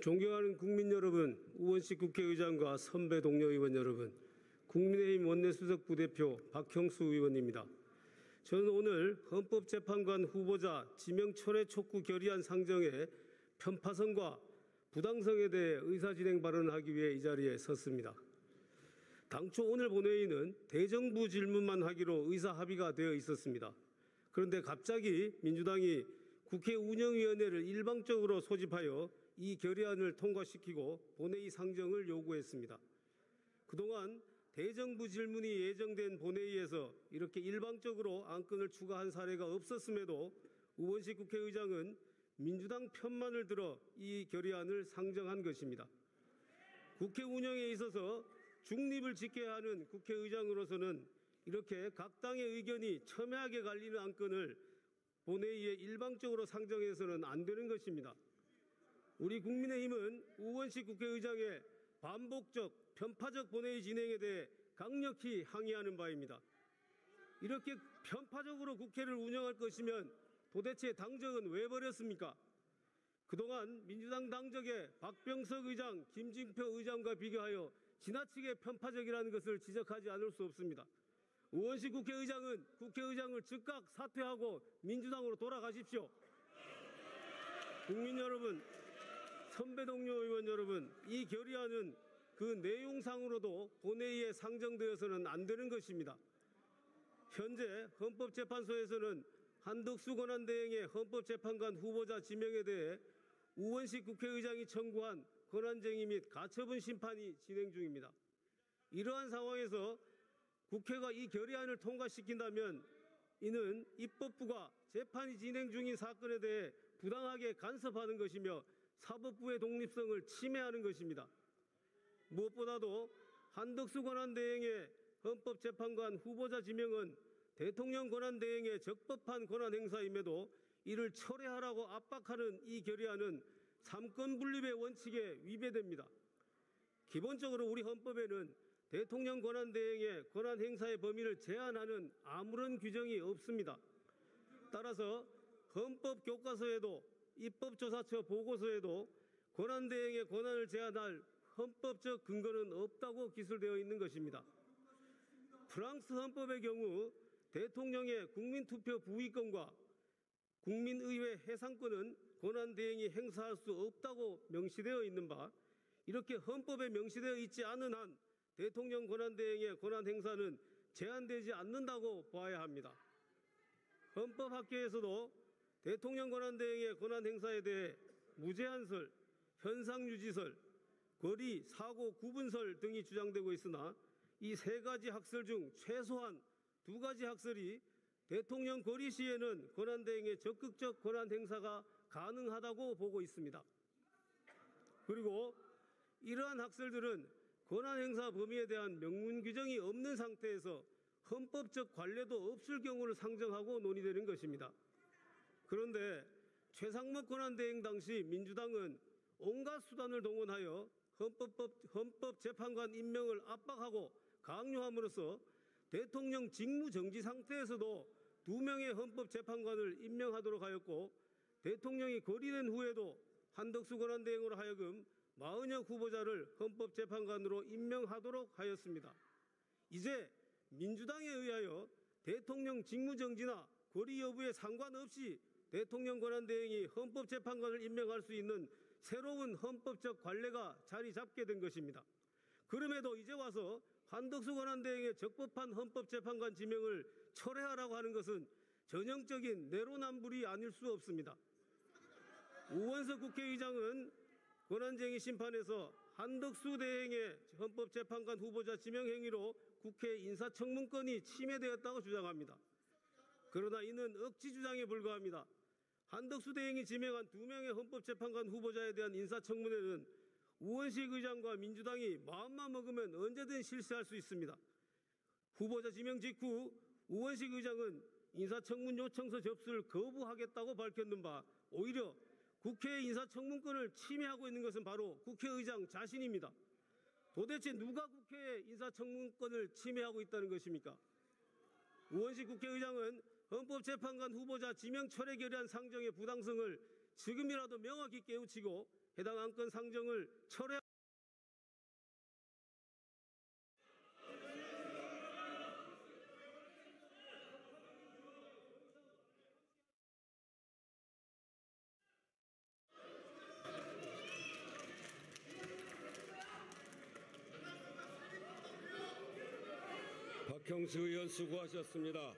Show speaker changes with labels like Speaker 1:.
Speaker 1: 존경하는 국민 여러분, 우원식 국회의장과 선배 동료 의원 여러분, 국민의힘 원내수석 부대표 박형수 의원입니다. 저는 오늘 헌법재판관 후보자 지명 철회 촉구 결의안 상정의 편파성과 부당성에 대해 의사진행 발언을 하기 위해 이 자리에 섰습니다. 당초 오늘 본회의는 대정부 질문만 하기로 의사합의가 되어 있었습니다. 그런데 갑자기 민주당이 국회 운영위원회를 일방적으로 소집하여 이 결의안을 통과시키고 본회의 상정을 요구했습니다. 그동안 대정부 질문이 예정된 본회의에서 이렇게 일방적으로 안건을 추가한 사례가 없었음에도 우원식 국회의장은 민주당 편만을 들어 이 결의안을 상정한 것입니다. 국회 운영에 있어서 중립을 지켜야 하는 국회의장으로서는 이렇게 각 당의 의견이 첨예하게 갈리는 안건을 본회의에 일방적으로 상정해서는 안 되는 것입니다. 우리 국민의힘은 우원식 국회의장의 반복적, 편파적 본회의 진행에 대해 강력히 항의하는 바입니다. 이렇게 편파적으로 국회를 운영할 것이면 도대체 당적은 왜 버렸습니까? 그동안 민주당 당적의 박병석 의장, 김진표 의장과 비교하여 지나치게 편파적이라는 것을 지적하지 않을 수 없습니다. 우원식 국회의장은 국회의장을 즉각 사퇴하고 민주당으로 돌아가십시오. 국민 여러분, 선배 동료 의원 여러분, 이 결의안은 그 내용상으로도 본회의에 상정되어서는 안 되는 것입니다. 현재 헌법재판소에서는 한덕수 권한대행의 헌법재판관 후보자 지명에 대해 우원식 국회의장이 청구한 권한쟁의 및 가처분 심판이 진행 중입니다. 이러한 상황에서 국회가 이 결의안을 통과시킨다면 이는 입법부가 재판이 진행 중인 사건에 대해 부당하게 간섭하는 것이며 사법부의 독립성을 침해하는 것입니다. 무엇보다도 한덕수 권한대행의 헌법재판관 후보자 지명은 대통령 권한대행의 적법한 권한행사임에도 이를 철회하라고 압박하는 이 결의안은 삼권 분립의 원칙에 위배됩니다. 기본적으로 우리 헌법에는 대통령 권한대행의 권한행사의 범위를 제한하는 아무런 규정이 없습니다. 따라서 헌법교과서에도 입법조사처 보고서에도 권한대행의 권한을 제한할 헌법적 근거는 없다고 기술되어 있는 것입니다. 프랑스 헌법의 경우 대통령의 국민투표 부의권과 국민의회 해상권은 권한대행이 행사할 수 없다고 명시되어 있는 바, 이렇게 헌법에 명시되어 있지 않은 한 대통령 권한대행의 권한 행사는 제한되지 않는다고 봐야 합니다. 헌법학계에서도 대통령 권한대행의 권한 행사에 대해 무제한설, 현상유지설, 거리, 사고, 구분설 등이 주장되고 있으나 이 세 가지 학설 중 최소한 두 가지 학설이 대통령 거리 시에는 권한대행의 적극적 권한 행사가 가능하다고 보고 있습니다. 그리고 이러한 학설들은 권한 행사 범위에 대한 명문 규정이 없는 상태에서 헌법적 관례도 없을 경우를 상정하고 논의되는 것입니다. 그런데 최상목 권한대행 당시 민주당은 온갖 수단을 동원하여 헌법재판관 임명을 압박하고 강요함으로써 대통령 직무정지 상태에서도 2명의 헌법재판관을 임명하도록 하였고, 대통령이 거리된 후에도 한덕수 권한대행으로 하여금 40여 후보자를 헌법재판관으로 임명하도록 하였습니다. 이제 민주당에 의하여 대통령 직무정지나 거리 여부에 상관없이 대통령 권한대행이 헌법재판관을 임명할 수 있는 새로운 헌법적 관례가 자리 잡게 된 것입니다. 그럼에도 이제 와서 한덕수 권한대행의 적법한 헌법재판관 지명을 철회하라고 하는 것은 전형적인 내로남불이 아닐 수 없습니다. 우원석 국회의장은 권한쟁의 심판에서 한덕수 대행의 헌법재판관 후보자 지명 행위로 국회 인사청문권이 침해되었다고 주장합니다. 그러나 이는 억지 주장에 불과합니다. 한덕수 대행이 지명한 2명의 헌법재판관 후보자에 대한 인사청문회는 우원식 의장과 민주당이 마음만 먹으면 언제든 실시할 수 있습니다. 후보자 지명 직후 우원식 의장은 인사청문 요청서 접수를 거부하겠다고 밝혔는 바, 오히려 국회의 인사청문권을 침해하고 있는 것은 바로 국회의장 자신입니다. 도대체 누가 국회의 인사청문권을 침해하고 있다는 것입니까? 우원식 국회의장은 헌법재판관 후보자 지명 철회 결의안 상정의 부당성을 지금이라도 명확히 깨우치고 해당 안건 상정을 철회.
Speaker 2: 박형수 의원 수고하셨습니다.